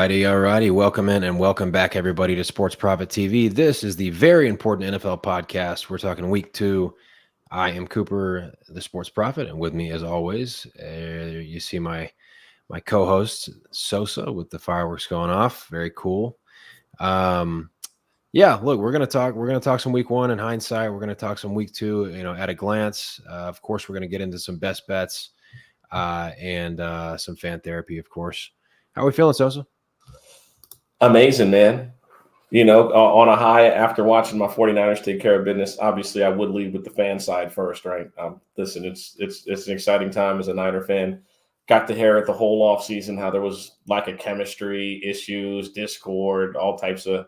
righty. Welcome in and welcome back, everybody, to Sports Prophet TV. This is the very important NFL podcast. We're talking week 2. I am Cooper, the Sports Prophet, and with me, as always, you see my co-host Sosa with the fireworks going off. Very cool. Look, we're gonna talk some week 1 in hindsight. We're gonna talk some week 2, at a glance. Of course, we're gonna get into some best bets and some fan therapy, of course. How are we feeling, Sosa? Amazing, man. On a high after watching my 49ers take care of business. Obviously, I would lead with the fan side first, right? Listen, it's an exciting time as a Niner fan. Got to hear it the whole off season how there was lack of chemistry, issues, discord, all types of,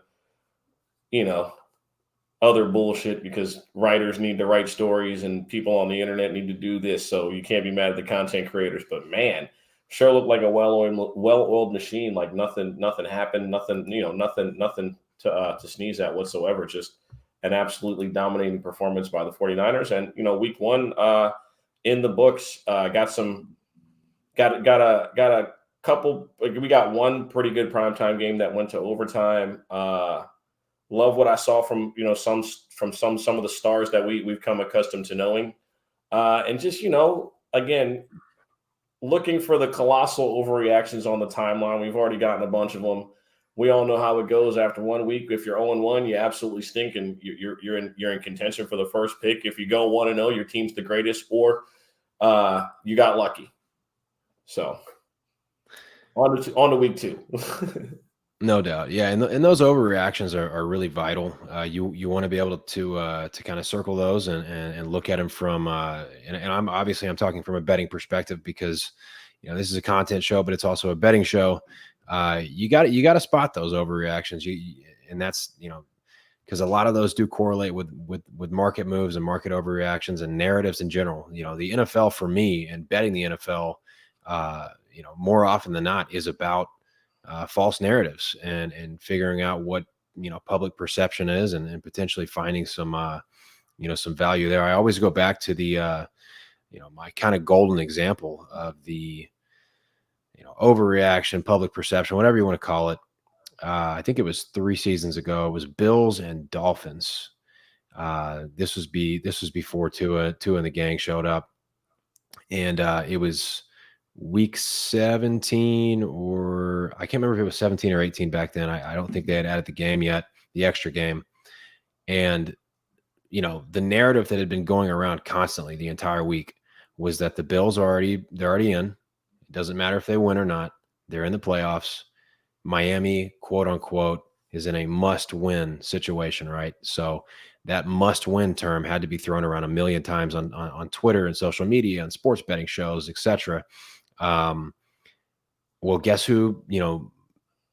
other bullshit because writers need to write stories and people on the internet need to do this. So you can't be mad at the content creators. But man, sure looked like a well-oiled machine. Like nothing happened. Nothing to sneeze at whatsoever. Just an absolutely dominating performance by the 49ers. And week 1 in the books, got a couple. We got one pretty good primetime game that went to overtime. Love what I saw from some of the stars that we've come accustomed to knowing, and just again looking for the colossal overreactions on the timeline. We've already gotten a bunch of them. We all know how it goes after 1 week. If you're 0-1, you absolutely stink, and you're in contention for the first pick. If you go 1-0, your team's the greatest, or you got lucky. So on to week 2. No doubt. Yeah. And those overreactions are really vital. You want to be able to kind of circle those and look at them from, and I'm talking from a betting perspective because, this is a content show, but it's also a betting show. You got to spot those overreactions. And that's, because a lot of those do correlate with market moves and market overreactions and narratives in general. The NFL for me and betting the NFL, more often than not is about false narratives and figuring out what public perception is and potentially finding some some value there. I always go back to the my kind of golden example of the overreaction, public perception, whatever you want to call it. I think it was 3 seasons ago. It was Bills and Dolphins. This was before Tua and the gang showed up, and it was week 17, or I can't remember if it was 17 or 18 back then. I don't think they had added the game yet, the extra game. And, the narrative that had been going around constantly the entire week was that the Bills they're already in. It doesn't matter if they win or not. They're in the playoffs. Miami, quote unquote, is in a must-win situation, right? So that must-win term had to be thrown around a million times on Twitter and social media and sports betting shows, etc. Well, guess who,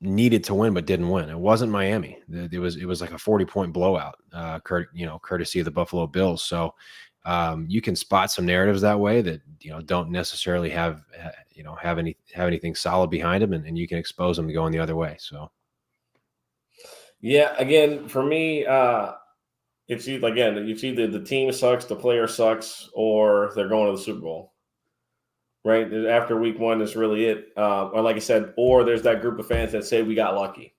needed to win but didn't win? It wasn't Miami. It was like a 40-point blowout, courtesy of the Buffalo Bills. So you can spot some narratives that way that don't necessarily have anything solid behind them, and you can expose them to going the other way. So yeah, again, for me, it's either the team sucks, the player sucks, or they're going to the Super Bowl. Right after week 1 is really it. Or like I said, or there's that group of fans that say we got lucky.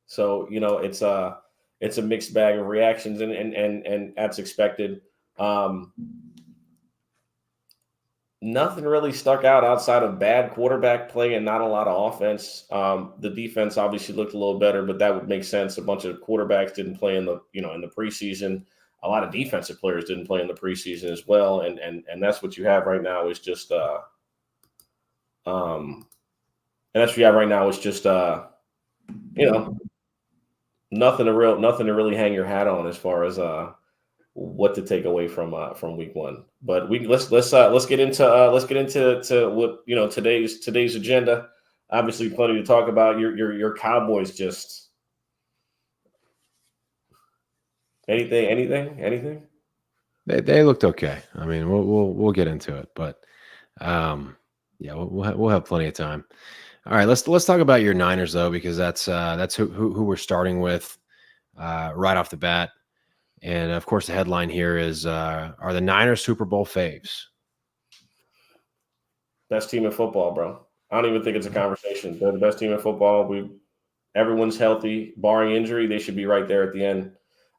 So it's a mixed bag of reactions, and that's expected. Nothing really stuck out outside of bad quarterback play and not a lot of offense. The defense obviously looked a little better, but that would make sense. A bunch of quarterbacks didn't play in the preseason. A lot of defensive players didn't play in the preseason as well, and that's what you have right now is just and that's what you have right now is just nothing to really hang your hat on as far as what to take away from week 1. But let's get into what today's agenda. Obviously, plenty to talk about. Your Cowboys just anything. They looked okay. I mean, we'll get into it, but yeah, we'll have plenty of time. All right, let's talk about your Niners though, because that's who we're starting with right off the bat. And of course, the headline here is: are the Niners Super Bowl faves? Best team in football, bro. I don't even think it's a conversation. They're the best team in football. everyone's healthy, barring injury, they should be right there at the end.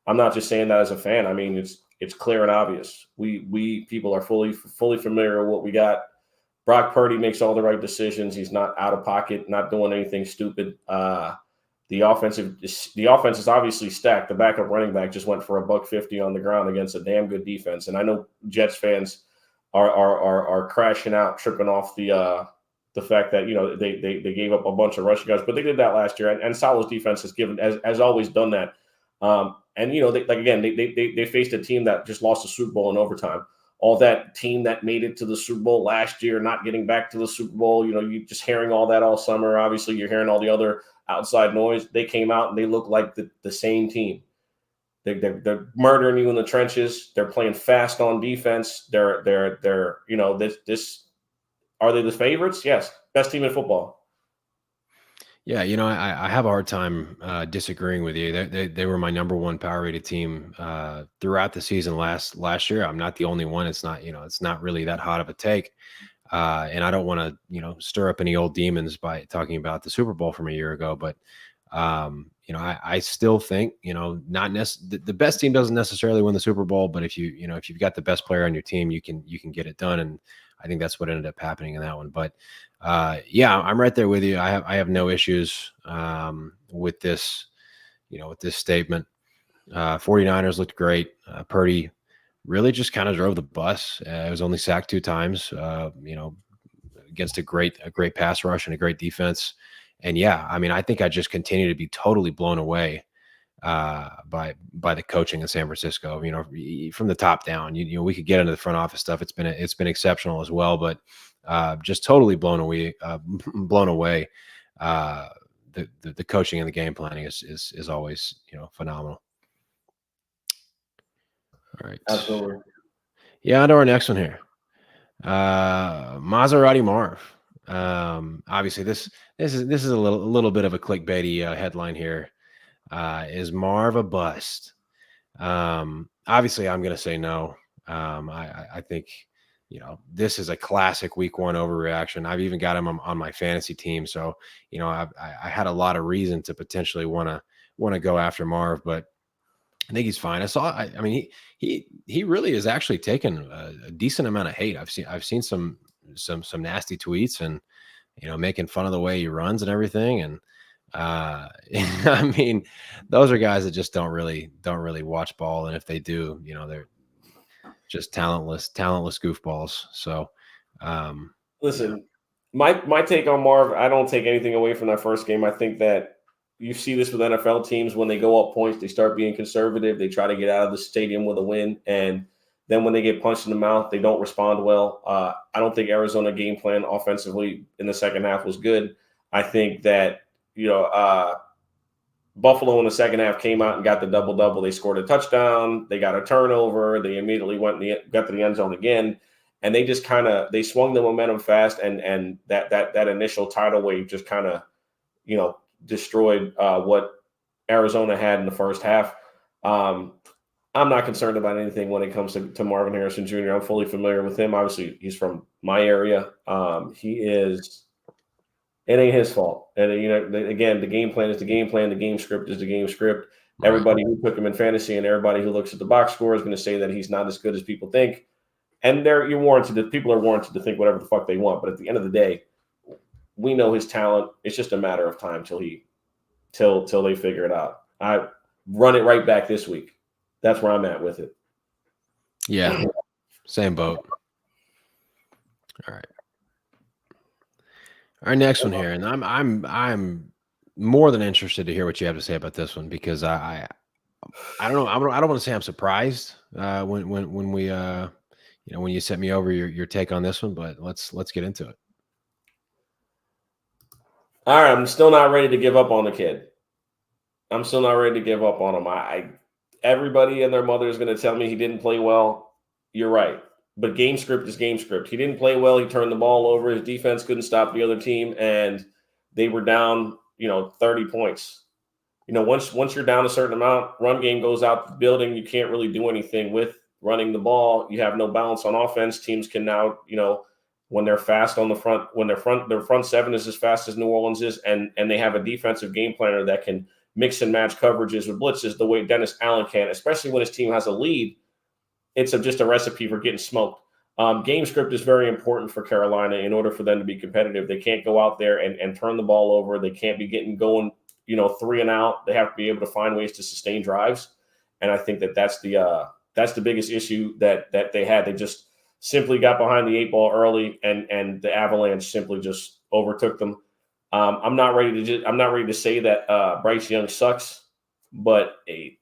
I'm not just saying that as a fan. I mean, it's clear and obvious. We people are fully familiar with what we got. Brock Purdy makes all the right decisions. He's not out of pocket, not doing anything stupid. The offense is obviously stacked. The backup running back just went for a $150 on the ground against a damn good defense. And I know Jets fans are crashing out, tripping off the fact that they gave up a bunch of rushing guys, but they did that last year. And Salah's defense has always done that. And they faced a team that just lost the Super Bowl in overtime. All that team that made it to the Super Bowl last year, not getting back to the Super Bowl, you just hearing all that all summer. Obviously, you're hearing all the other outside noise. They came out and they look like the same team. They're murdering you in the trenches. They're playing fast on defense. They're this. Are they the favorites? Yes, best team in football. Yeah, I have a hard time disagreeing with you. They were my number one power rated team throughout the season last year. I'm not the only one. It's not really that hot of a take. And I don't want to, stir up any old demons by talking about the Super Bowl from a year ago. But, I still think, the best team doesn't necessarily win the Super Bowl. But if you've got the best player on your team, you can get it done. And I think that's what ended up happening in that one. But yeah, I'm right there with you. I have no issues with this, with this statement. 49ers looked great. Purdy really just kind of drove the bus. It was only sacked 2 times, against a great pass rush and a great defense. And yeah, I mean, I think I just continue to be totally blown away by the coaching in San Francisco. From the top down. We could get into the front office stuff. It's been exceptional as well, but just totally blown away. The coaching and the game planning is always phenomenal. All right. Absolutely. Yeah, on to our next one here. Maserati Marv. Obviously this is a little bit of a clickbaity headline here. Is Marv a bust? Obviously I'm going to say no. I think this is a classic week 1 overreaction. I've even got him on my fantasy team, so I had a lot of reason to potentially want to go after Marv, but I think he's fine. I mean, he really is actually taken a decent amount of hate. I've seen some nasty tweets and making fun of the way he runs and everything. And I mean, those are guys that just don't really watch ball, and if they do, they're just talentless goofballs. So listen, my take on Marv, I don't take anything away from that first game. I think that you see this with NFL teams when they go up points, they start being conservative. They try to get out of the stadium with a win, and then when they get punched in the mouth, they don't respond well. I don't think Arizona game plan offensively in the second half was good. I think that Buffalo in the second half came out and got the double-double. They scored a touchdown. They got a turnover. They immediately got to the end zone again. And they just they swung the momentum fast. And that initial tidal wave just destroyed what Arizona had in the first half. I'm not concerned about anything when it comes to Marvin Harrison Jr. I'm fully familiar with him. Obviously, he's from my area. It ain't his fault. And, again, the game plan is the game plan. The game script is the game script. Right. Everybody who took him in fantasy and everybody who looks at the box score is going to say that he's not as good as people think. And people are warranted to think whatever the fuck they want. But at the end of the day, we know his talent. It's just a matter of time till they figure it out. I run it right back this week. That's where I'm at with it. Yeah. Same boat. All right. Our next one here, and I'm more than interested to hear what you have to say about this one, because I don't know. I don't want to say I'm surprised when we when you sent me over your take on this one, but let's get into it. All right, I'm still not ready to give up on the kid. I'm still not ready to give up on him. Everybody and their mother is going to tell me he didn't play well. You're right. But game script is game script. He didn't play well. He turned the ball over. His defense couldn't stop the other team, and they were down, 30 points. Once you're down a certain amount, run game goes out the building. You can't really do anything with running the ball. You have no balance on offense. Teams can now, when they're fast on the front, when their front seven is as fast as New Orleans is, and they have a defensive game planner that can mix and match coverages with blitzes the way Dennis Allen can, especially when his team has a lead, it's just a recipe for getting smoked. Game script is very important for Carolina in order for them to be competitive. They can't go out there and turn the ball over. They can't be getting going, 3 and out. They have to be able to find ways to sustain drives. And I think that's the biggest issue that they had. They just simply got behind the 8 ball early, and the Avalanche simply just overtook them. I'm not ready to say that Bryce Young sucks, but he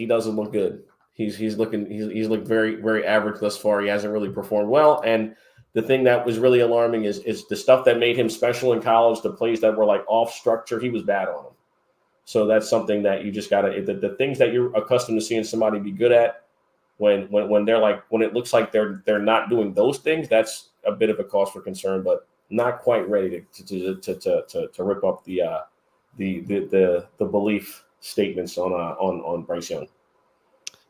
doesn't look good. He's looked very, very average thus far. He hasn't really performed well. And the thing that was really alarming is the stuff that made him special in college, the plays that were like off structure, he was bad on them. So that's something that you just gotta, the things that you're accustomed to seeing somebody be good at, when it looks like they're not doing those things, that's a bit of a cause for concern, but not quite ready to rip up the belief statements on Bryce Young.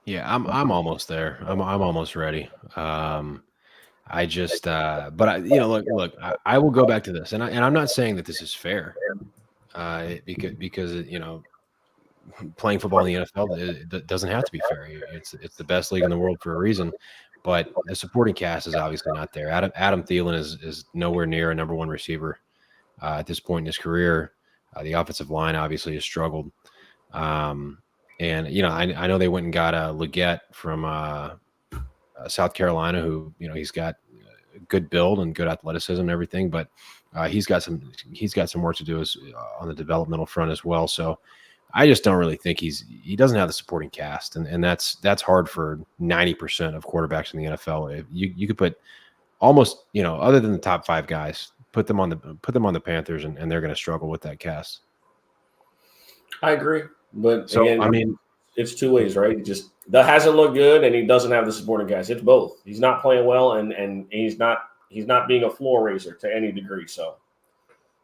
Yeah, I'm almost there. I'm almost ready. I just, but look, I will go back to this, and I'm not saying that this is fair, because playing football in the NFL it doesn't have to be fair. It's the best league in the world for a reason, but the supporting cast is obviously not there. Adam Thielen is nowhere near a number 1 receiver at this point in his career. The offensive line obviously has struggled. And I know they went and got a Leggett from South Carolina, who he's got a good build and good athleticism and everything, but he's got some work to do on the developmental front as well. So I just don't really think he doesn't have the supporting cast, and that's hard for 90% of quarterbacks in the NFL. If you could put almost other than the top 5 guys, put them on the Panthers, and they're going to struggle with that cast. I agree. But so again, I mean, it's 2 ways, right? Just that hasn't looked good, and he doesn't have the supporting guys. It's both. He's not playing well, and he's not being a floor raiser to any degree. So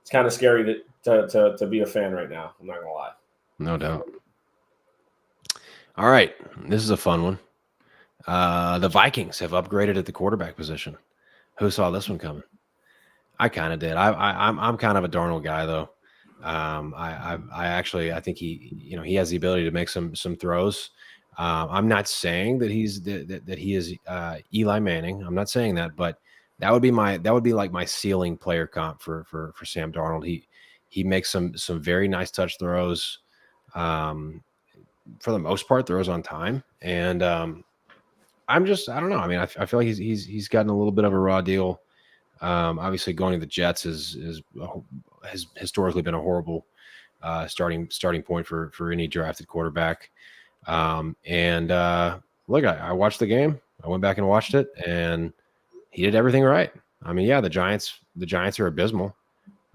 it's kind of scary to be a fan right now. I'm not gonna lie. No doubt. All right, this is a fun one. The Vikings have upgraded at the quarterback position. Who saw this one coming? I kind of did. I'm kind of a Darnold guy, though. I think he has the ability to make some throws. I'm not saying that he is Eli Manning. I'm not saying that, but that would be like my ceiling player comp for Sam Darnold. He makes some very nice touch throws. For the most part, throws on time, and I don't know. I mean, I feel like he's gotten a little bit of a raw deal. Obviously, going to the Jets has historically been a horrible starting point for any drafted quarterback. Look, I watched the game. I went back and watched it, and he did everything right. I mean, yeah, the Giants are abysmal,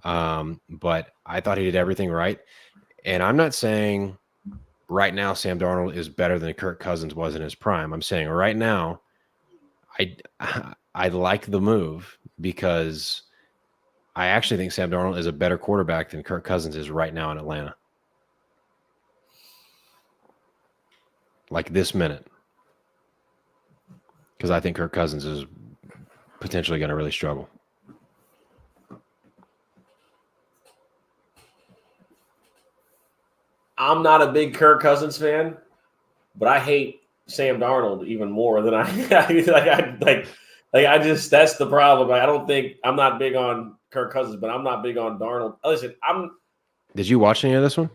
but I thought he did everything right. And I'm not saying right now Sam Darnold is better than Kirk Cousins was in his prime. I'm saying right now, I like the move because I actually think Sam Darnold is a better quarterback than Kirk Cousins is right now in Atlanta. Like this minute. Because I think Kirk Cousins is potentially going to really struggle. I'm not a big Kirk Cousins fan, but I hate Sam Darnold even more than I that's the problem. I'm not big on Kirk Cousins, but I'm not big on Darnold. Listen, Did you watch any of this one?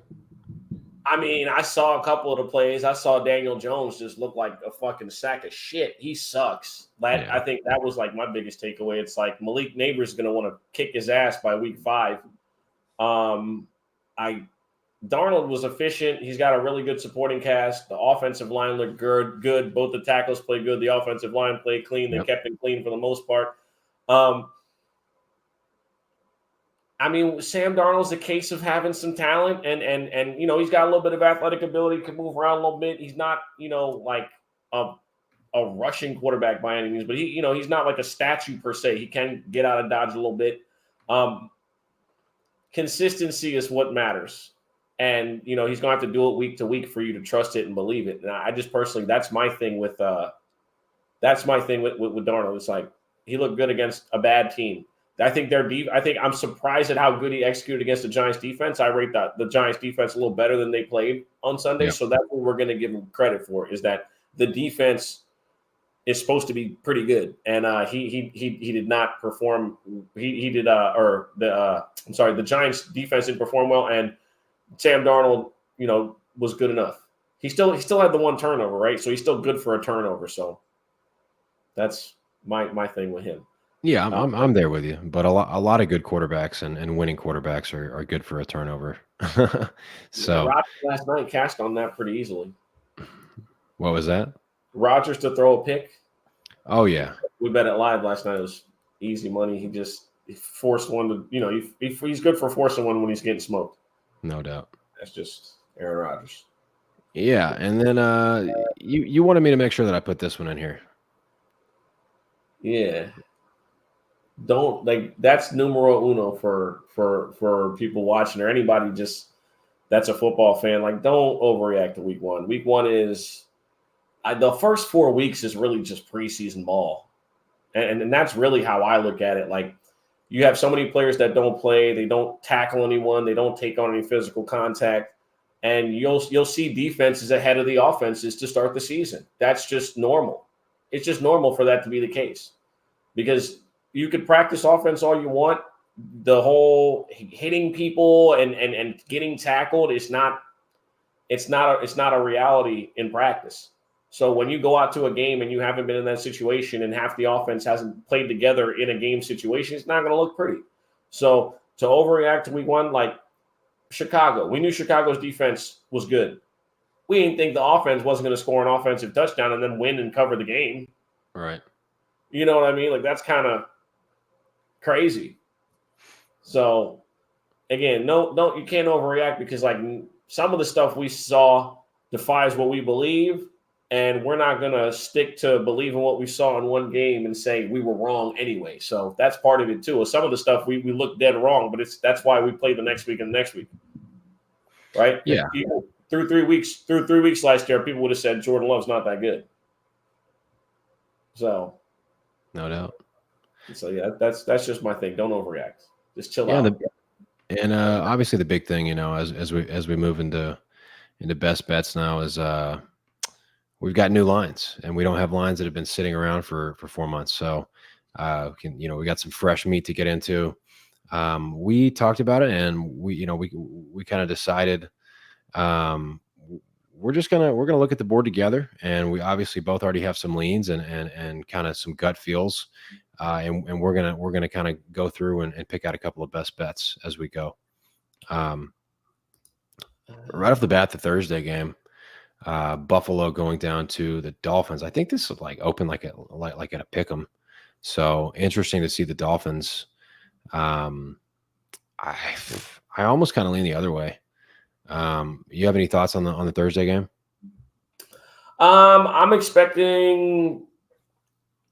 I mean, I saw a couple of the plays. I saw Daniel Jones just look like a fucking sack of shit. He sucks. I think that was like my biggest takeaway. It's like Malik Neighbors is going to want to kick his ass by week 5. Darnold was efficient. He's got a really good supporting cast. The offensive line looked good. Both the tackles played good. The offensive line played clean. They kept it clean for the most part. I mean, Sam Darnold's a case of having some talent, and he's got a little bit of athletic ability, can move around a little bit. He's not, like a rushing quarterback by any means, but he's not like a statue per se. He can get out of dodge a little bit. Consistency is what matters. And, he's going to have to do it week to week for you to trust it and believe it. And I just personally, that's my thing with Darnold. It's like, He looked good against a bad team. I think I'm surprised at how good he executed against the Giants defense. I rate the Giants defense a little better than they played on Sunday. Yep. So that's what we're going to give him credit for, is that the defense is supposed to be pretty good, and he did not perform. The Giants defense didn't perform well, and Sam Darnold, was good enough. He still had the one turnover, right? So he's still good for a turnover. So that's my thing with him. Yeah, I'm there with you. But a lot of good quarterbacks and winning quarterbacks are good for a turnover. So Rodgers last night cashed on that pretty easily. what was that? Rodgers to throw a pick. Oh yeah, We bet it live last night. It was easy money. He forced one to, he's good for forcing one when he's getting smoked. no doubt. That's just Aaron Rodgers. Yeah, and then you wanted me to make sure that I put this one in here. Yeah. Don't that's numero uno for people watching or anybody that's a football fan. Like, don't overreact to week one. Week one is the first 4 weeks is really just preseason ball. And that's really how I look at it. Like, you have so many players that don't play, they don't tackle anyone, they don't take on any physical contact, and you'll see defenses ahead of the offenses to start the season. That's just normal. It's just normal for that to be the case, because you could practice offense all you want. The whole hitting people and getting tackled is not a reality in practice. So when you go out to a game and you haven't been in that situation and half the offense hasn't played together in a game situation, it's not going to look pretty. So to overreact to week one, like Chicago, we knew Chicago's defense was good. We didn't think the offense wasn't going to score an offensive touchdown and then win and cover the game. Right. You know what I mean? Like, that's kind of crazy. So again, you can't overreact, because like some of the stuff we saw defies what we believe. And we're not going to stick to believing what we saw in one game and say we were wrong anyway. So that's part of it too. Some of the stuff we look dead wrong, but that's why we play the next week and the next week. Right? Yeah. Through 3 weeks last year, people would have said Jordan Love's not that good. So No doubt. So yeah, that's just my thing. Don't overreact. Just chill out. And obviously the big thing, as we move into best bets now is we've got new lines, and we don't have lines that have been sitting around for 4 months. So we got some fresh meat to get into. We talked about it, and we kind of decided we're gonna look at the board together, and we obviously both already have some leans and kind of some gut feels, and we're gonna kind of go through and pick out a couple of best bets as we go. Right off the bat, the Thursday game, Buffalo going down to the Dolphins. I think this would open like at a pick 'em. So interesting to see the Dolphins. I almost kind of lean the other way. You have any thoughts on the Thursday game? I'm expecting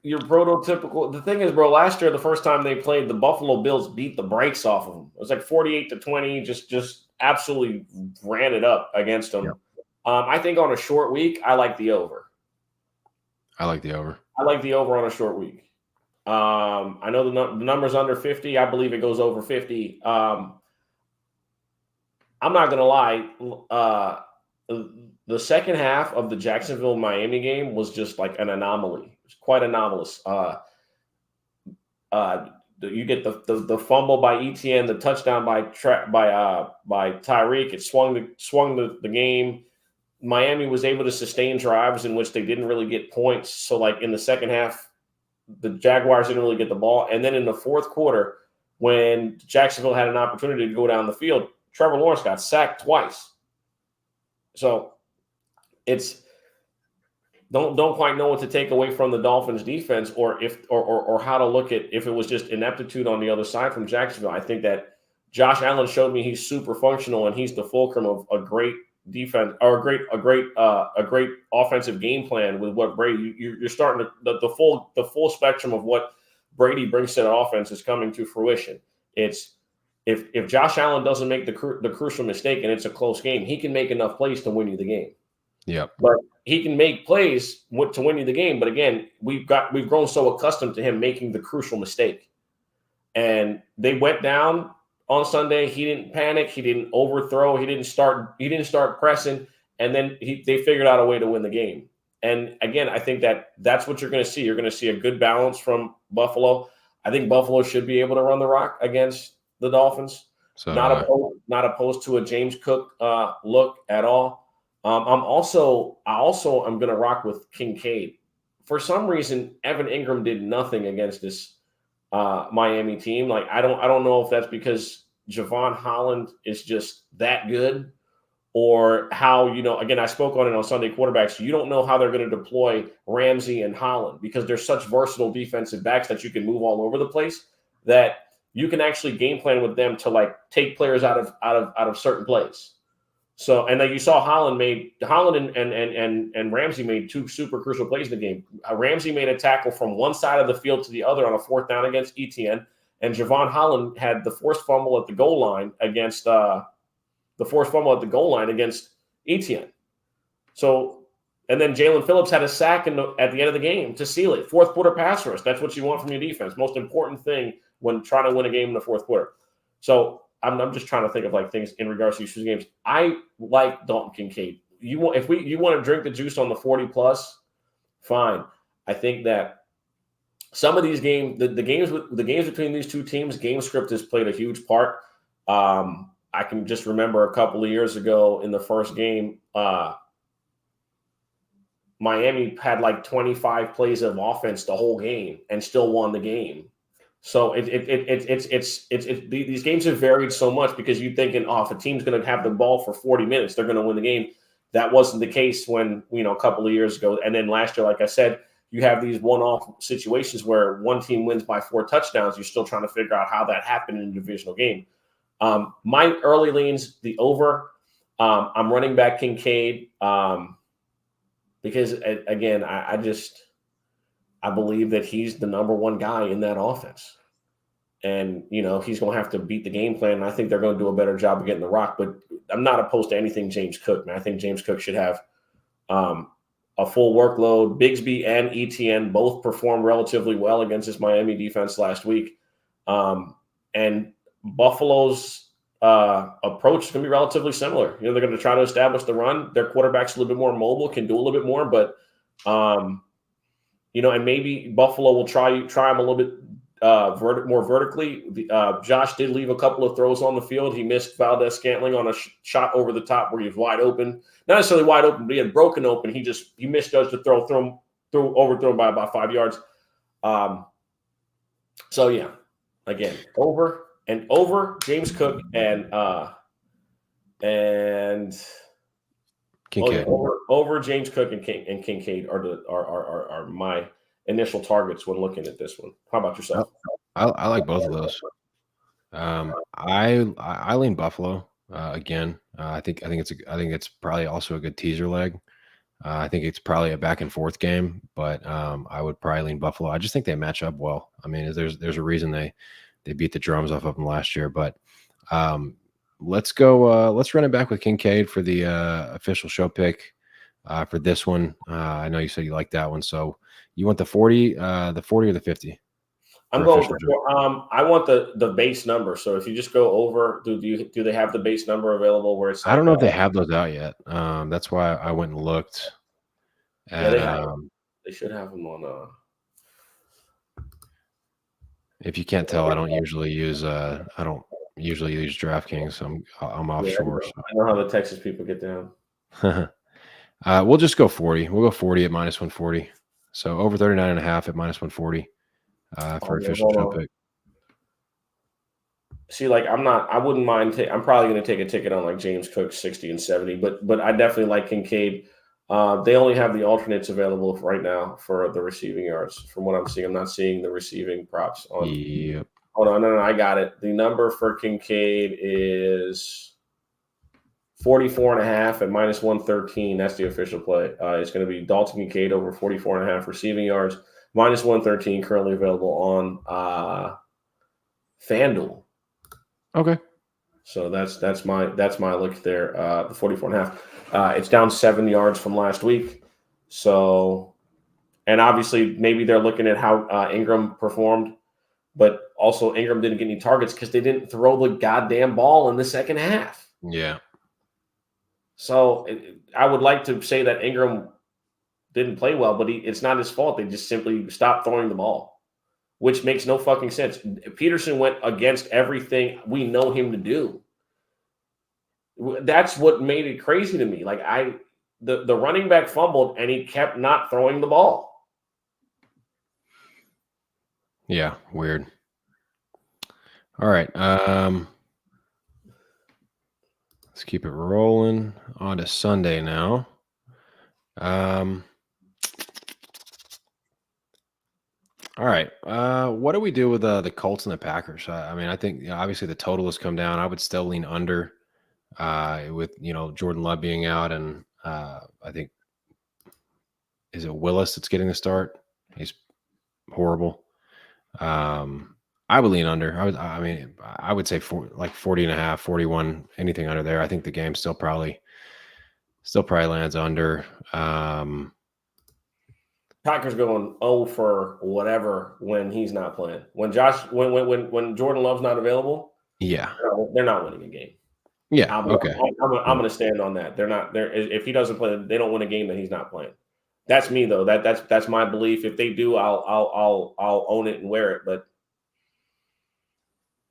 your prototypical. The thing is, bro, last year, the first time they played, the Buffalo Bills beat the brakes off of them. It was like 48-20, just absolutely ran it up against them. Yep. I think on a short week, I like the over. I like the over. I like the over on a short week. I know the number's under 50. I believe it goes over 50. I'm not going to lie. The second half of the Jacksonville-Miami game was just like an anomaly. It was quite anomalous. You get the fumble by Etienne, the touchdown by Tyreek. It swung the game. Miami was able to sustain drives in which they didn't really get points. So, like in the second half, the Jaguars didn't really get the ball. And then in the fourth quarter, when Jacksonville had an opportunity to go down the field, Trevor Lawrence got sacked twice. So it's don't quite know what to take away from the Dolphins defense, or how to look at if it was just ineptitude on the other side from Jacksonville. I think that Josh Allen showed me he's super functional, and he's the fulcrum of a great defense or a great offensive game plan with what Brady. You're starting to the full spectrum of what Brady brings to the offense is coming to fruition. It's if Josh Allen doesn't make the crucial mistake and it's a close game, he can make enough plays to win you the game. Yep. But he can make plays to win you the game. But again, we've grown so accustomed to him making the crucial mistake. And they went down on Sunday. He didn't panic. He didn't overthrow. He didn't start pressing. And then they figured out a way to win the game. And again, I think that's what you're going to see. You're going to see a good balance from Buffalo. I think Buffalo should be able to run the rock against the Dolphins. So Not opposed to a James Cook look at all. I'm going to rock with Kincaid. For some reason, Evan Ingram did nothing against this Miami team. Like I don't know if that's because Javon Holland is just that good, or how, again, I spoke on it on Sunday quarterbacks. You don't know how they're going to deploy Ramsey and Holland because they're such versatile defensive backs that you can move all over the place, that you can actually game plan with them to like take players out of certain plays. So, and then you saw Holland and Ramsey made two super crucial plays in the game. Ramsey made a tackle from one side of the field to the other on a 4th down against Etienne, and Javon Holland had the forced fumble at the goal line against Etienne. So, and then Jalen Phillips had a sack at the end of the game to seal it. 4th quarter pass rush. That's what you want from your defense. Most important thing when trying to win a game in the 4th quarter. So I'm just trying to think of like things in regards to these games. I like Dalton Kincaid. You want to drink the juice on the 40+, fine. I think that some of these games, the games between these two teams, game script has played a huge part. I can just remember a couple of years ago in the first game, Miami had like 25 plays of offense the whole game and still won the game. So these games have varied so much because you're thinking, if a team's going to have the ball for 40 minutes, they're going to win the game. That wasn't the case when, a couple of years ago. And then last year, like I said, you have these one-off situations where one team wins by 4 touchdowns. You're still trying to figure out how that happened in a divisional game. My early leans, the over. I'm running back Kincaid because, again, I believe that he's the number one guy in that offense. And, he's going to have to beat the game plan. And I think they're going to do a better job of getting the rock. But I'm not opposed to anything James Cook, man. I think James Cook should have a full workload. Bigsby and Etienne both performed relatively well against this Miami defense last week. And Buffalo's approach is going to be relatively similar. They're going to try to establish the run. Their quarterback's a little bit more mobile, can do a little bit more. But, and maybe Buffalo will try him a little bit more vertically. Josh did leave a couple of throws on the field. He missed Valdez-Scantling on a shot over the top where he was wide open. Not necessarily wide open, but he had broken open. He misjudged the throw, overthrown by about 5 yards. So, yeah, again, over James Cook and Kincaid. Over James Cook and Kincaid are my initial targets when looking at this one. How about yourself? I like both of those. I lean Buffalo again. I think it's probably also a good teaser leg. I think it's probably a back and forth game, but I would probably lean Buffalo. I just think they match up well. I mean, there's a reason they beat the drums off of them last year. But let's go. Let's run it back with Kincaid for the official show pick for this one. I know you said you like that one, so you want the 40 or the 50? I'm going for, I want the base number. So if you just go over, do they have the base number available where it's? I don't know if they have those out yet. That's why I went and looked. They should have them on. If you can't tell, I don't usually use DraftKings. So I'm offshore. I know how the Texas people get down. We'll just go 40. We'll go 40 at -140. So over 39.5 at -140 for official show pick. See, like I wouldn't mind. I'm probably going to take a ticket on like James Cook 60 and 70, but I definitely like Kincaid. They only have the alternates available right now for the receiving yards. From what I'm seeing, I'm not seeing the receiving props on. Yep. Hold on, no, I got it. The number for Kincaid is 44.5 at -113. That's the official play. It's going to be Dalton Kincaid over 44.5 receiving yards, -113 currently available on FanDuel. Okay. So that's my look there. The 44.5. It's down 7 yards from last week. So, and obviously maybe they're looking at how Ingram performed, but also Ingram didn't get any targets because they didn't throw the goddamn ball in the second half. Yeah. So I would like to say that Ingram didn't play well, but it's not his fault. They just simply stopped throwing the ball, which makes no fucking sense. Peterson went against everything we know him to do. That's what made it crazy to me. Like the running back fumbled and he kept not throwing the ball. Yeah, weird. All right. Let's keep it rolling. On to Sunday now. All right. What do we do with the Colts and the Packers? I mean, I think obviously the total has come down. I would still lean under with Jordan Love being out, and I think is it Willis that's getting the start? He's horrible. I would lean under. I would say 40.5, 41, anything under there. I think the game still probably lands under. Packers going 0 for whatever when he's not playing. When Jordan Love's not available, Yeah. they're not winning a game. Yeah. I'm Okay. going to stand on that. They're not there. If he doesn't play, they don't win a game that he's not playing. That's me though. That's my belief. If they do, I'll own it and wear it. But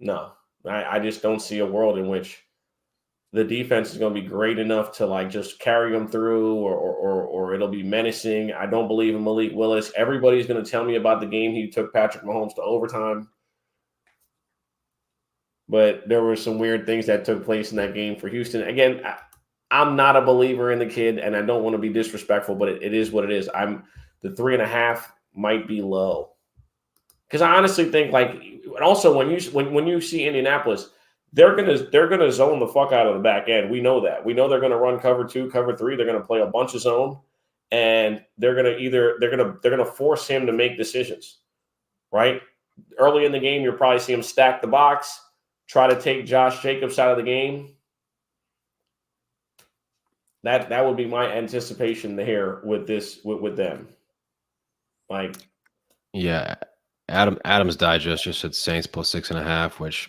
no, I just don't see a world in which the defense is going to be great enough to like just carry them through, or it'll be menacing. I don't believe in Malik Willis. Everybody's going to tell me about the game he took Patrick Mahomes to overtime. But there were some weird things that took place in that game for Houston. Again, I'm not a believer in the kid, and I don't want to be disrespectful, but it is what it is. The 3.5 might be low because I honestly think and also when you see Indianapolis, they're gonna zone the fuck out of the back end. We know that. We know they're gonna run cover 2, cover 3. They're gonna play a bunch of zone, and they're gonna force him to make decisions. Right early in the game, you'll probably see him stack the box. Try to take Josh Jacobs out of the game. That would be my anticipation there with them. Like, yeah, Adams Digest just said Saints plus 6.5, which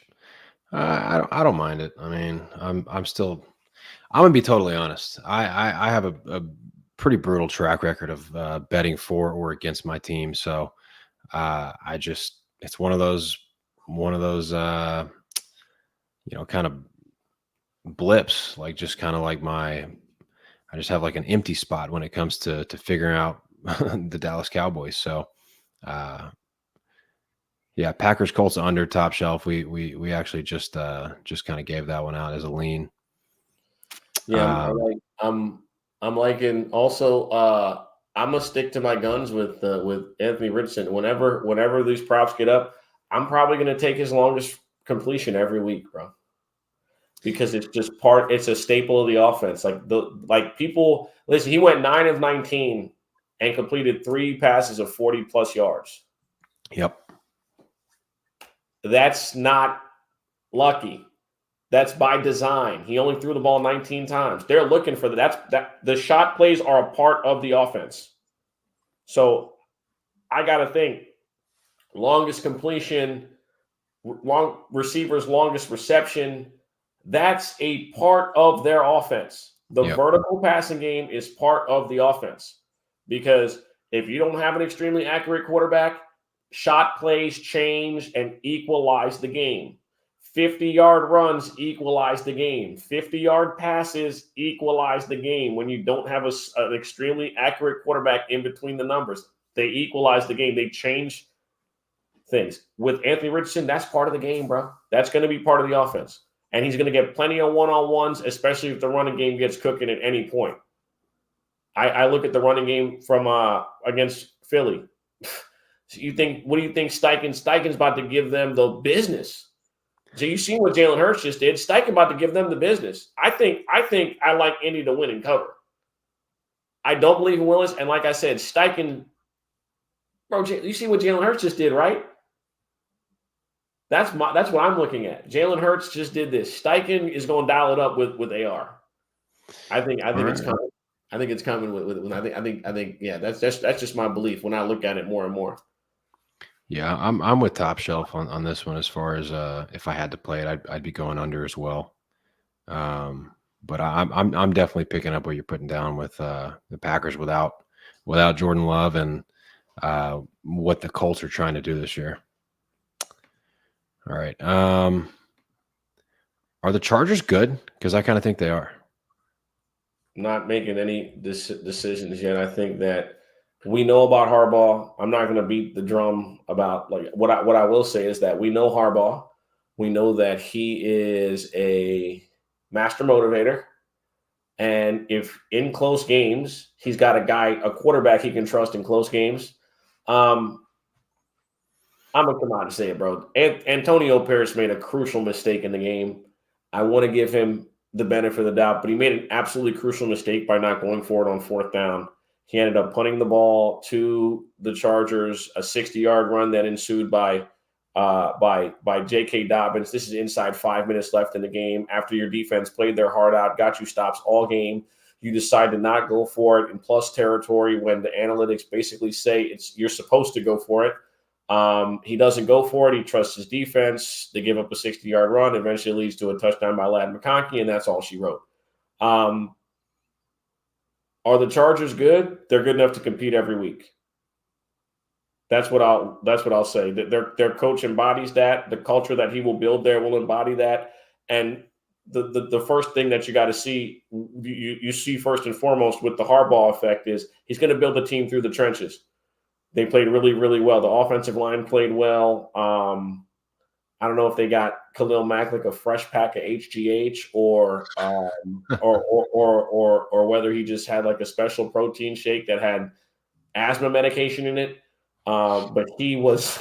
I don't mind it. I mean, I'm gonna be totally honest. I have a pretty brutal track record of betting for or against my team, so it's one of those kind of blips, like just kind of like I just have like an empty spot when it comes to figuring out the Dallas Cowboys. So yeah, Packers Colts under top shelf. We actually just kind of gave that one out as a lean. Yeah, I'm liking also I'm gonna stick to my guns with Anthony Richardson. Whenever these props get up, I'm probably gonna take his longest completion every week, bro. Because it's just it's a staple of the offense. Like people listen, he went 9 of 19 and completed 3 passes of 40 plus yards. Yep. That's not lucky. That's by design. He only threw the ball 19 times. They're looking for the shot plays are a part of the offense. So I got to think longest completion, long receivers, longest reception. That's a part of their offense. The vertical passing game is part of the offense because if you don't have an extremely accurate quarterback, shot plays change and equalize the game. 50-yard runs equalize the game. 50-yard passes equalize the game. When you don't have an extremely accurate quarterback in between the numbers, they equalize the game. They change things. With Anthony Richardson, that's part of the game, bro. That's going to be part of the offense. And he's going to get plenty of one-on-ones, especially if the running game gets cooking at any point. I look at the running game from against Philly. So what do you think Steichen's about to give them the business? So you seen what Jalen Hurts just did. Steichen about to give them the business. I think I like Indy to win and cover. I don't believe in Willis. And like I said, Steichen, bro, you see what Jalen Hurts just did, right? That's what I'm looking at. Jalen Hurts just did this. Steichen is going to dial it up with AR. I think it's coming. I think it's coming with I think yeah, that's just my belief when I look at it more and more. Yeah, I'm with Top Shelf on this one as far as if I had to play it, I'd be going under as well. But I'm definitely picking up what you're putting down with the Packers without Jordan Love and what the Colts are trying to do this year. All right. Are the Chargers good? Because I kind of think they are. Not making any decisions yet. I think that we know about Harbaugh. I'm not going to beat the drum about like what I will say is that we know Harbaugh. We know that he is a master motivator. And if in close games, he's got a quarterback he can trust in close games. Um, I'm gonna come out and say it, bro. Antonio Pierce made a crucial mistake in the game. I want to give him the benefit of the doubt, but he made an absolutely crucial mistake by not going for it on fourth down. He ended up punting the ball to the Chargers, a 60-yard run that ensued by J.K. Dobbins. This is inside 5 minutes left in the game. After your defense played their heart out, got you stops all game, you decide to not go for it in plus territory when the analytics basically say you're supposed to go for it. He doesn't go for it. He trusts his defense. They give up a 60-yard run. Eventually leads to a touchdown by Ladd McConkey, and that's all she wrote. Are the Chargers good? They're good enough to compete every week. That's what I'll say. Their coach embodies that. The culture that he will build there will embody that. And the first thing that you got to see, you see first and foremost with the Harbaugh effect is he's going to build a team through the trenches. They played really, really well. The offensive line played well. I don't know if they got Khalil Mack like a fresh pack of HGH or whether he just had like a special protein shake that had asthma medication in it. But he was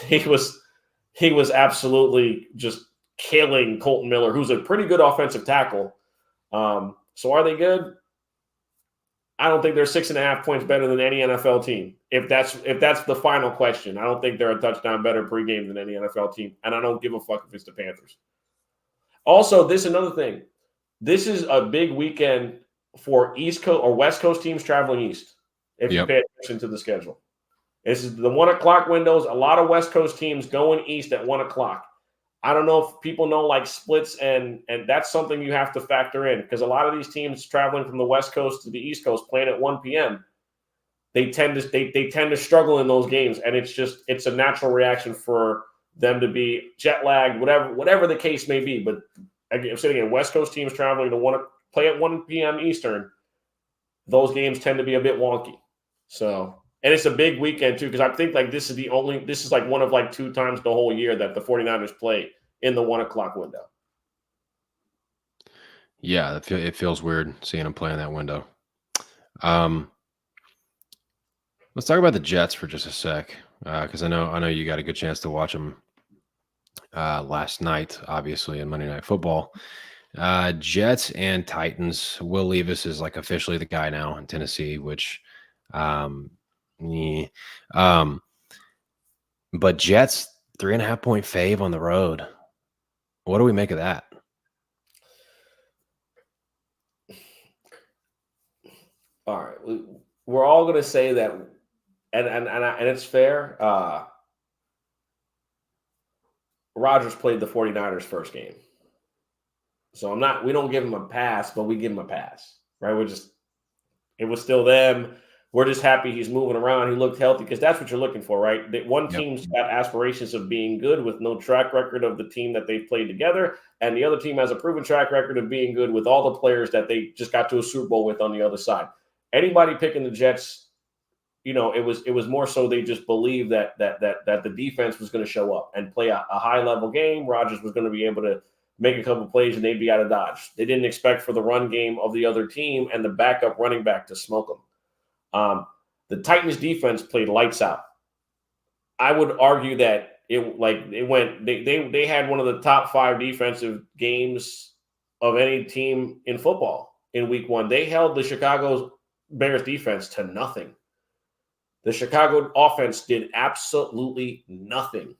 absolutely just killing Colton Miller, who's a pretty good offensive tackle. So are they good? I don't think they're 6.5 points better than any NFL team. If that's the final question, I don't think they're a touchdown better pregame than any NFL team, and I don't give a fuck if it's the Panthers. Also, this is another thing. This is a big weekend for East Coast or West Coast teams traveling east. If you pay attention to the schedule, this is the 1 o'clock windows. A lot of West Coast teams going east at 1 o'clock. I don't know if people know like splits, and that's something you have to factor in because a lot of these teams traveling from the West Coast to the East Coast playing at 1 p.m. They tend to struggle in those games, and it's a natural reaction for them to be jet lagged, whatever the case may be. But I'm saying again, West Coast teams traveling to play at 1 p.m. Eastern, those games tend to be a bit wonky. So. And it's a big weekend, too, because I think like this is like one of like 2 times the whole year that the 49ers play in the 1 o'clock window. Yeah, it feels weird seeing them play in that window. Let's talk about the Jets for just a sec, because I know you got a good chance to watch them last night, obviously, in Monday Night Football. Jets and Titans. Will Levis is like officially the guy now in Tennessee, which but Jets 3.5 point fave on the road. What do we make of that? All right, we're all going to say that, and it's fair. Rodgers played the 49ers first game, so we don't give him a pass, but we give him a pass, right? It was still them. We're just happy he's moving around. He looked healthy because that's what you're looking for, right? That one team's got aspirations of being good with no track record of the team that they've played together, and the other team has a proven track record of being good with all the players that they just got to a Super Bowl with on the other side. Anybody picking the Jets, it was more so they just believed that the defense was going to show up and play a high level game. Rodgers was going to be able to make a couple plays and they'd be out of dodge. They didn't expect for the run game of the other team and the backup running back to smoke them. The Titans defense played lights out. I would argue that they had one of the top 5 defensive games of any team in football in week 1. They held the Chicago Bears defense to nothing. The Chicago offense did absolutely nothing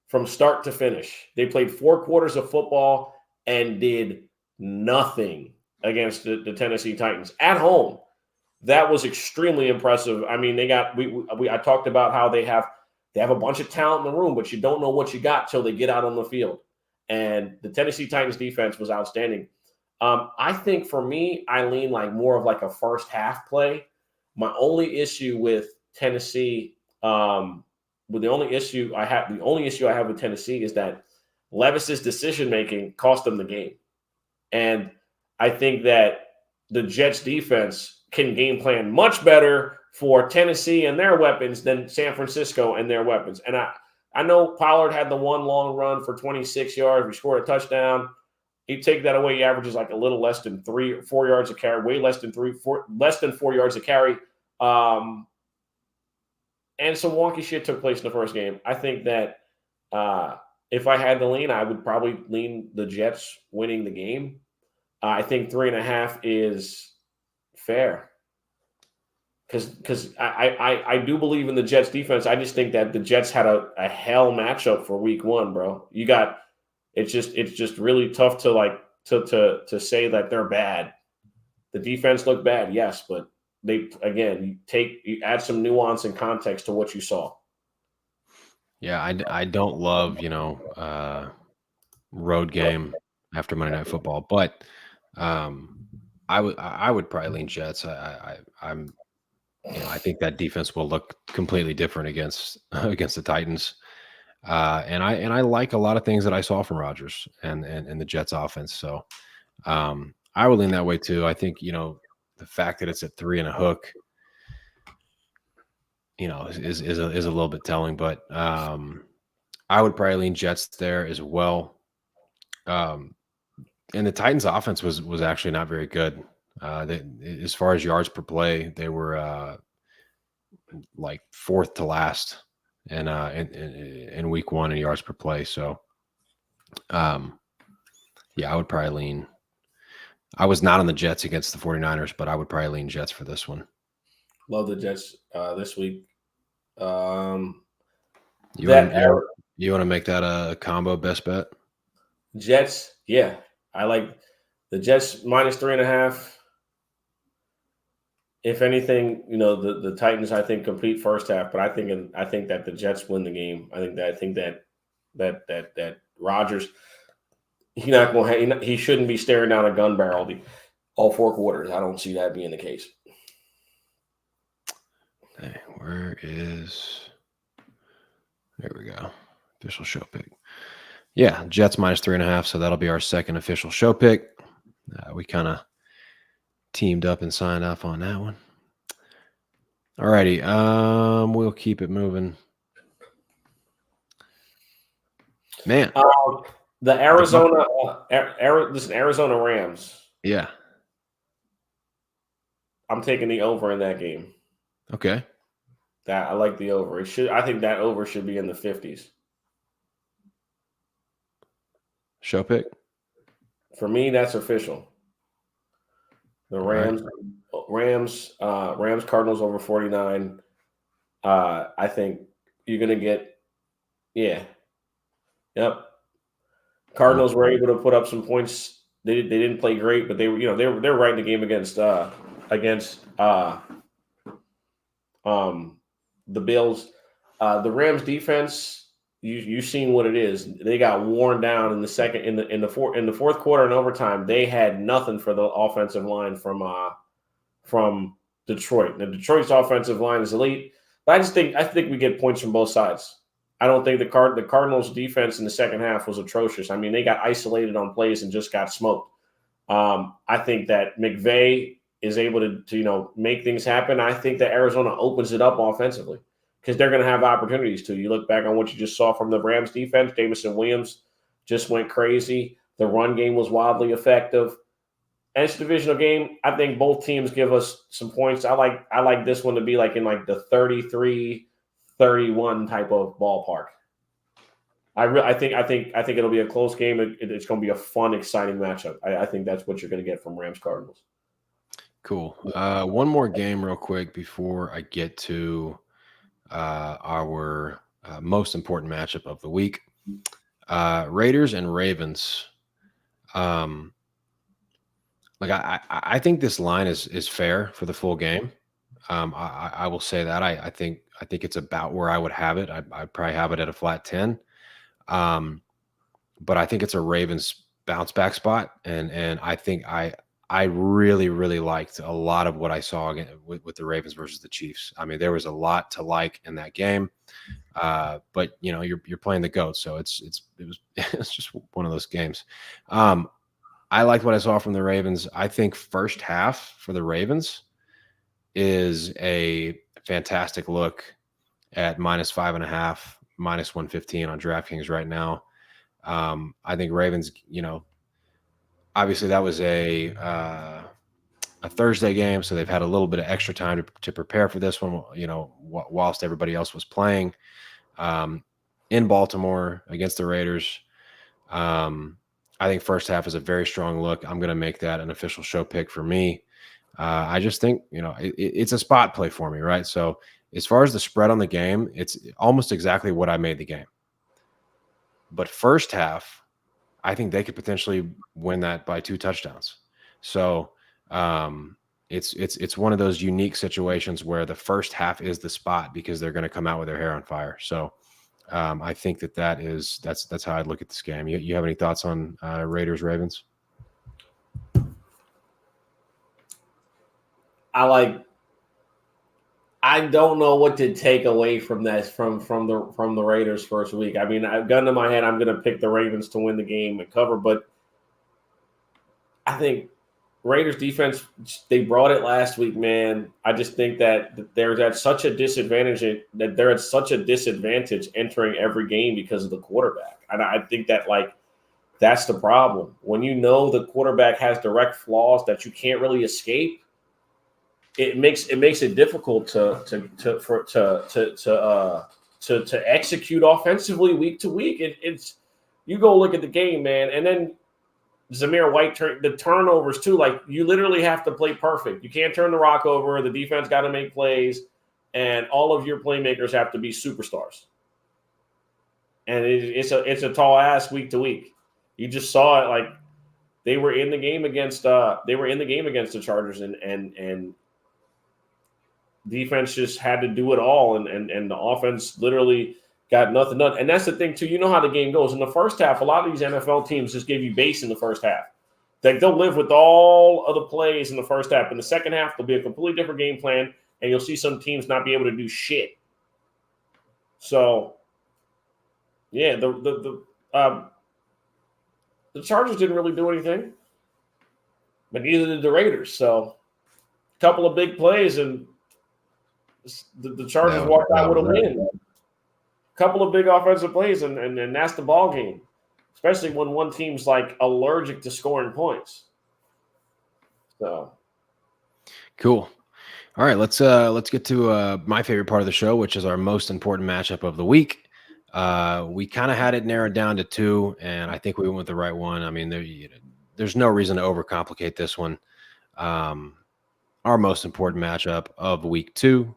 from start to finish. They played 4 quarters of football and did nothing against the Tennessee Titans at home. That was extremely impressive. I mean, they got we I talked about how they have a bunch of talent in the room, but you don't know what you got till they get out on the field. And the Tennessee Titans defense was outstanding. I think for me, I lean like more of like a first half play. My only issue with Tennessee, the only issue I have with Tennessee is that Levis's decision making cost them the game. And I think that the Jets defense can game plan much better for Tennessee and their weapons than San Francisco and their weapons. And I know Pollard had the one long run for 26 yards. We scored a touchdown. You take that away, he averages like a little less than 3 or 4 yards a carry, way less than 4 yards a carry. And some wonky shit took place in the first game. I think that if I had to lean, I would probably lean the Jets winning the game. I think 3.5 is fair because I do believe in the Jets defense. I just think that the Jets had a hell matchup for week 1, bro. It's just really tough to say that they're bad. The defense looked bad, yes, but you add some nuance and context to what you saw. Yeah, I don't love, road game after Monday Night Football, but I would probably lean Jets. I think that defense will look completely different against against the Titans. And I like a lot of things that I saw from Rodgers and the Jets offense. So I would lean that way too. I think, the fact that it's at 3 and a hook, is a little bit telling, but I would probably lean Jets there as well. And the Titans offense was actually not very good. As far as yards per play, they were like 4th to last in week 1 in yards per play. So yeah, I would probably lean. I was not on the Jets against the 49ers, but I would probably lean Jets for this one. Love the Jets this week. You want to make that a combo best bet? Jets, yeah. I like the Jets minus 3.5. If anything, the Titans I think complete first half, but I think that the Jets win the game. I think that Rodgers he shouldn't be staring down a gun barrel all 4 quarters. I don't see that being the case. Hey, there we go. Official show pick. Yeah, Jets minus 3.5. So that'll be our second official show pick. We kind of teamed up and signed off on that one. All righty. We'll keep it moving. Man. The Arizona Rams. Yeah. I'm taking the over in that game. Okay. I like the over. I think that over should be in the 50s. Show pick? For me, that's official. The Rams, Cardinals over 49. I think you're gonna get, yeah, yep. Cardinals were able to put up some points. They didn't play great, but they were right in the game against the Bills. The Rams defense, you've seen what it is. They got worn down in the fourth quarter and overtime. They had nothing for the offensive line from Detroit. Now Detroit's offensive line is elite, but I think we get points from both sides. I don't think the Cardinals defense in the second half was atrocious. I mean, they got isolated on plays and just got smoked. I think that McVay is able to make things happen. I think that Arizona opens it up offensively because they're going to have opportunities to. You look back on what you just saw from the Rams defense. Jameson Williams just went crazy. The run game was wildly effective. And it's a divisional game. I think both teams give us some points. I like this one to be like in like the 33-31 type of ballpark. I think it'll be a close game. It's going to be a fun, exciting matchup. I think that's what you're going to get from Rams Cardinals. Cool. One more game real quick before I get to our most important matchup of the week. Raiders and Ravens. Let Like I think this line is fair for the full game. I will say that I think it's about where I would have it. I'd probably have it at a flat 10. Um, but I think it's a Ravens bounce back spot, and I think I really really liked a lot of what I saw again with the Ravens versus the Chiefs. I mean, there was a lot to like in that game. But you're playing the goat, so it was it's just one of those games. Um, I liked what I saw from the Ravens. I think first half for the Ravens is a fantastic look at -5.5, -115 on DraftKings right now. I think Ravens, obviously that was a Thursday game, so they've had a little bit of extra time to prepare for this one, whilst everybody else was playing in Baltimore against the Raiders. I think first half is a very strong look. I'm going to make that an official show pick for me. I just think, it's a spot play for me, right? So as far as the spread on the game, it's almost exactly what I made the game. But first half, I think they could potentially win that by 2 touchdowns. So it's one of those unique situations where the first half is the spot because they're going to come out with their hair on fire. So I think that's how I'd look at this game. You have any thoughts on Raiders Ravens? I don't know what to take away from that from the Raiders first week. I mean, I've gun to my head, I'm going to pick the Ravens to win the game and cover, but I think Raiders defense, they brought it last week, man. I just think that they're at such a disadvantage entering every game because of the quarterback. And I think that that's the problem. When you know the quarterback has direct flaws that you can't really escape, it makes it difficult to execute offensively week to week. It's you go look at the game, man, and then Zamir White the turnovers too. Like, you literally have to play perfect. You can't turn the rock over. The defense got to make plays, and all of your playmakers have to be superstars. And it's a tall ass week to week. You just saw it. Like, they were in the game against the Chargers, and defense just had to do it all, and the offense literally got nothing done. And that's the thing too. You know how the game goes. In the first half, a lot of these NFL teams just give you base in the first half. They'll live with all of the plays in the first half. In the second half, there'll be a completely different game plan, and you'll see some teams not be able to do shit. So, yeah, the Chargers didn't really do anything, but neither did the Raiders. So, a couple of big plays, and the Chargers walked out with a win. A couple of big offensive plays, and that's the ball game, especially when one team's allergic to scoring points. So cool. All right, let's get to my favorite part of the show, which is our most important matchup of the week. We kind of had it narrowed down to 2, and I think we went with the right one. I mean, there's no reason to overcomplicate this one. Our most important matchup of week 2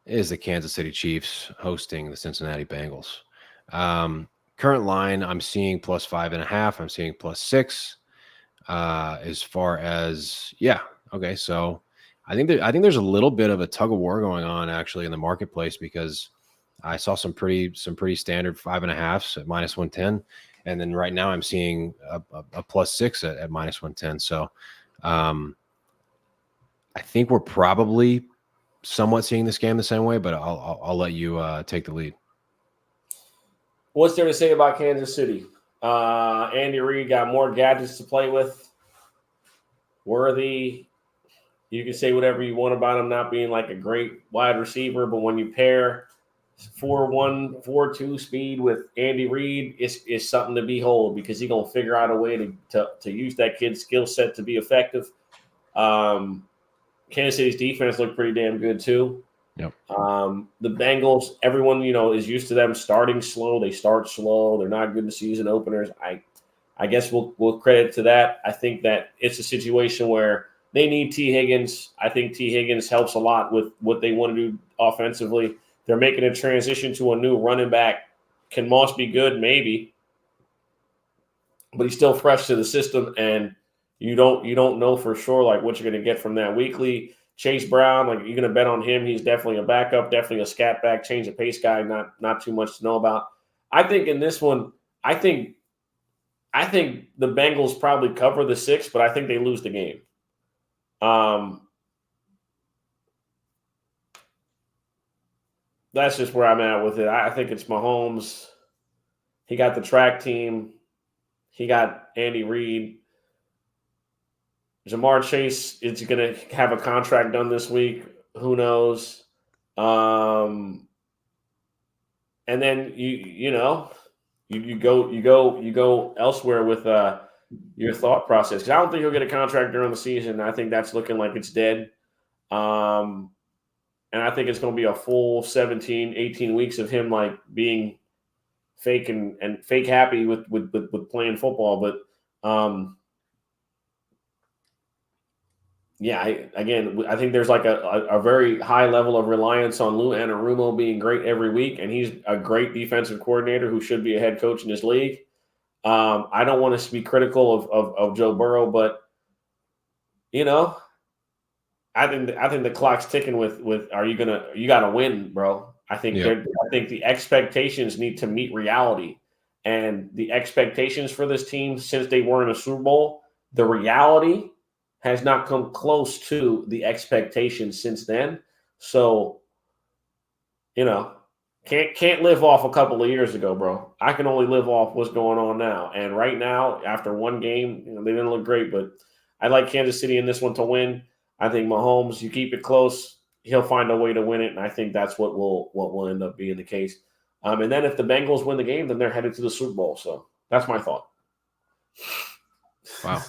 is the Kansas City Chiefs hosting the Cincinnati Bengals. Current line, I'm seeing +5.5. I'm seeing +6. As far as okay, so I think there's a little bit of a tug of war going on actually in the marketplace, because I saw some pretty standard 5.5s at -110, and then right now I'm seeing a +6 at -110. So I think we're probably somewhat seeing this game the same way, but I'll let you take the lead. What's there to say about Kansas City? Andy Reid got more gadgets to play with. Worthy, you can say whatever you want about him not being a great wide receiver, but when you pair 4.1, 4.2 speed with Andy Reid, it's something to behold, because he's gonna figure out a way to use that kid's skill set to be effective. Kansas City's defense looked pretty damn good too. Yep. The Bengals, everyone is used to them starting slow. They start slow. They're not good in season openers. I guess we'll credit to that. I think that it's a situation where they need T. Higgins. I think T. Higgins helps a lot with what they want to do offensively. They're making a transition to a new running back. Can Moss be good? Maybe. But he's still fresh to the system, and You don't know for sure like what you're going to get from that weekly. Chase Brown, like you're going to bet on him. He's definitely a backup, definitely a scat back, change of pace guy. Not too much to know about. I think in this one, I think the Bengals probably cover the 6, but I think they lose the game. That's just where I'm at with it. I think it's Mahomes. He got the track team. He got Andy Reid. Jamar Chase is going to have a contract done this week. Who knows? And then you go elsewhere with your thought process, because I don't think he'll get a contract during the season. I think that's looking like it's dead. And I think it's going to be a full 17, 18 weeks of him like being fake and fake happy with playing football. But yeah, I think there's like a very high level of reliance on Lou Anarumo being great every week, and he's a great defensive coordinator who should be a head coach in this league. I don't want to be critical of Joe Burrow, but I think the clock's ticking with you got to win, bro. I think the expectations need to meet reality, and the expectations for this team since they were in a Super Bowl, the reality has not come close to the expectations since then. So, can't live off a couple of years ago, bro. I can only live off what's going on now. And right now, after one game, they didn't look great, but I like Kansas City in this one to win. I think Mahomes, you keep it close, he'll find a way to win it, and I think that's what will end up being the case. And then if the Bengals win the game, then they're headed to the Super Bowl. So that's my thought. Wow.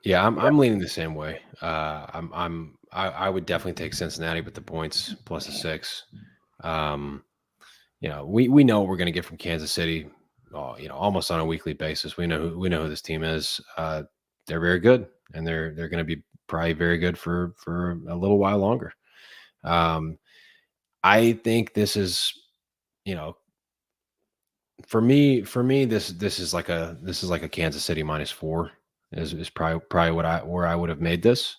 Yeah, I'm leaning the same way. I would definitely take Cincinnati with the points plus a 6. We know what we're going to get from Kansas City, almost on a weekly basis. We know who this team is. They're very good, and they're going to be probably very good for a little while longer. I think this is, for me, this is like a Kansas City -4 is probably where I would have made this.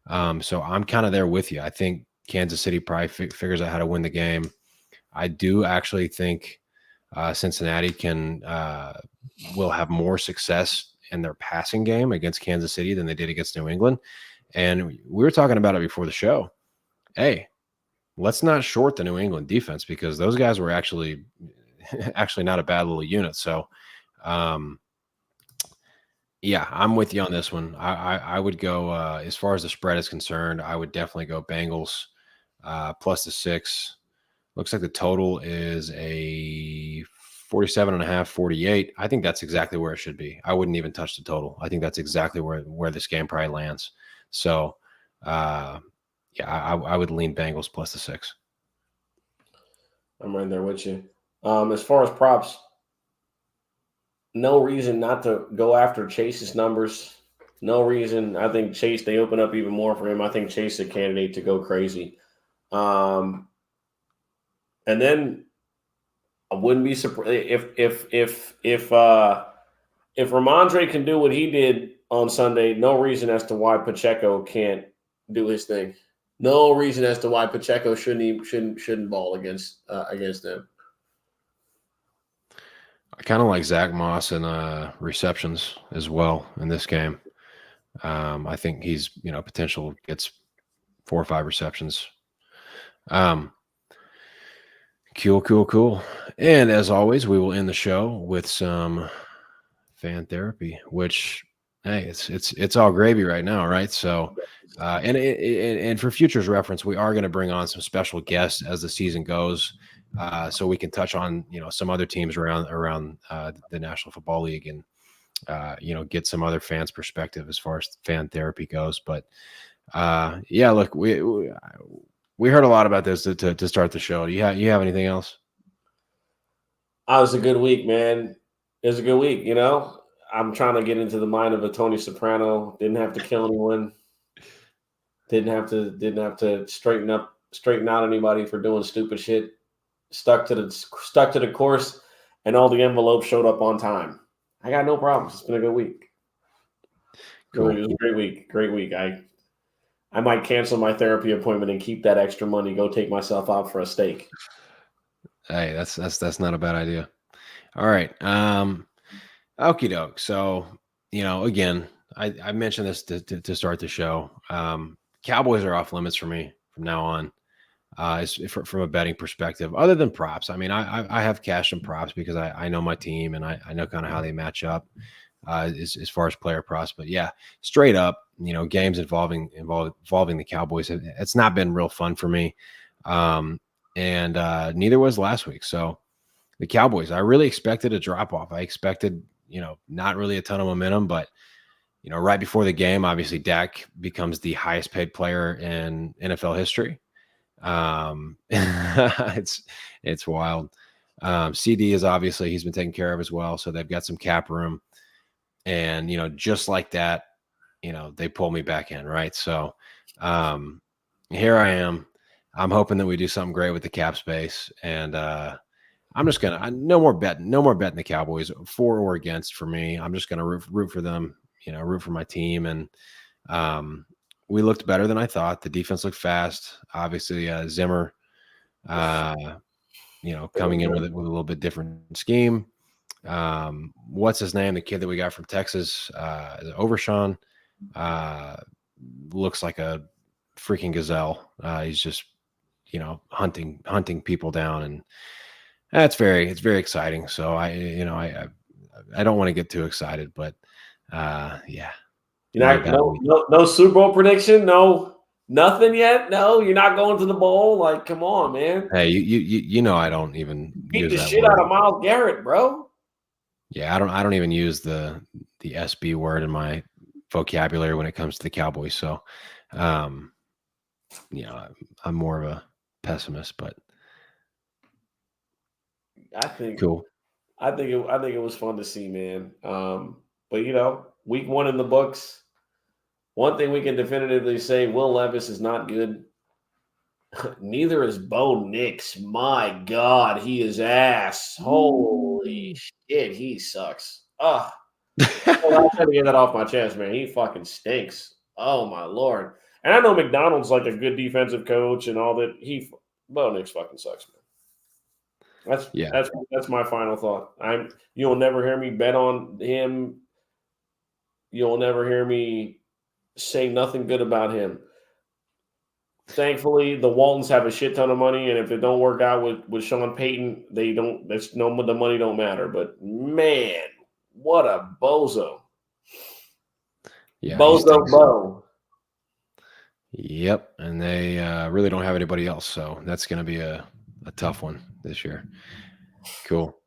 So I'm kind of there with you. I think Kansas City probably figures out how to win the game. I do actually think Cincinnati will have more success in their passing game against Kansas City than they did against New England. And we were talking about it before the show. Hey, let's not short the New England defense, because those guys were actually not a bad little unit. So, yeah, I'm with you on this one. I would go, as far as the spread is concerned, I would definitely go Bengals plus the 6. Looks like the total is a 47.5, 48. I think that's exactly where it should be. I wouldn't even touch the total. I think that's exactly where this game probably lands. So, yeah, I would lean Bengals plus the 6. I'm right there with you. As far as props, no reason not to go after Chase's numbers. No reason. I think Chase, they open up even more for him. I think Chase is a candidate to go crazy. And then I wouldn't be surprised if Ramondre can do what he did on Sunday. No reason as to why Pacheco can't do his thing. No reason as to why Pacheco shouldn't ball against them. I kind of like Zach Moss and receptions as well in this game. I think he's potential gets 4 or 5 receptions. Cool. And as always, we will end the show with some fan therapy, which, hey, it's all gravy right now, right? So, and for futures reference, we are going to bring on some special guests as the season goes, so we can touch on some other teams around the National Football League, and get some other fans' perspective as far as fan therapy goes. But yeah, look, we heard a lot about this to start the show. You have anything else? It was a good week, man. It was a good week. I'm trying to get into the mind of a Tony Soprano. Didn't have to kill anyone. Didn't have to straighten out anybody for doing stupid shit. Stuck to the course, and all the envelopes showed up on time. I got no problems. It's been a good week. Cool. It was a great week. Great week. I might cancel my therapy appointment and keep that extra money. Go take myself out for a steak. Hey, that's not a bad idea. All right. Okie doke. So, again, I mentioned this to start the show. Cowboys are off limits for me from now on. From a betting perspective, other than props. I mean, I have cash and props because I know my team and I know kind of how they match up as far as player props. But yeah, straight up, games involving the Cowboys, it's not been real fun for me. And neither was last week. So the Cowboys, I really expected a drop off. I expected, not really a ton of momentum, but right before the game, obviously Dak becomes the highest paid player in NFL history. It's wild. CD is obviously, he's been taken care of as well. So they've got some cap room and, just like that, they pull me back in. Right. So, here I am. I'm hoping that we do something great with the cap space and, I'm just no more betting the Cowboys for or against for me. I'm just going to root for them, root for my team. And, we looked better than I thought. The defense looked fast. Obviously, Zimmer, coming in with a little bit different scheme. What's his name? The kid that we got from Texas, Overshawn, looks like a freaking gazelle. He's just, hunting people down, and it's very exciting. So I don't want to get too excited, but yeah. You're not no Super Bowl prediction, no nothing yet. No, you're not going to the bowl. Like, come on, man. Hey, I don't even Beat use the that shit word. out of Myles Garrett, bro. Yeah, I don't even use the SB word in my vocabulary when it comes to the Cowboys. So, I'm more of a pessimist, but I think cool. I think it was fun to see, man. But week 1 in the books. One thing we can definitively say: Will Levis is not good. Neither is Bo Nix. My God, he is ass. Holy shit, he sucks. Ugh. Well, I had to get that off my chest, man. He fucking stinks. Oh my Lord. And I know McDonald's like a good defensive coach and all that. Bo Nix fucking sucks, man. That's my final thought. You'll never hear me bet on him. You'll never hear me say nothing good about him. Thankfully, the Waltons have a shit ton of money, and if it don't work out with Sean Payton, they don't. The money don't matter. But man, what a bozo! Yeah, Bozo Bo. Yep, and they really don't have anybody else, so that's going to be a tough one this year. Cool.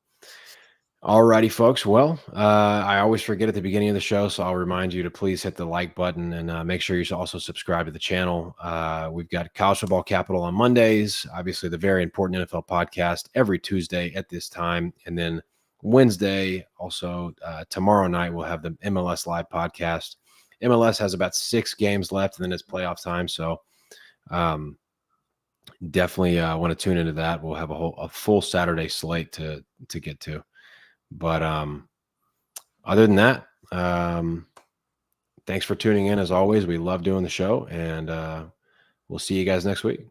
Alrighty, folks. Well, I always forget at the beginning of the show, so I'll remind you to please hit the like button and make sure you also subscribe to the channel. We've got College Football Capital on Mondays, obviously the very important NFL podcast every Tuesday at this time, and then Wednesday, also tomorrow night, we'll have the MLS Live podcast. MLS has about 6 games left, and then it's playoff time, so definitely want to tune into that. We'll have a full Saturday slate to get to. But other than that, thanks for tuning in as always. We love doing the show, and we'll see you guys next week.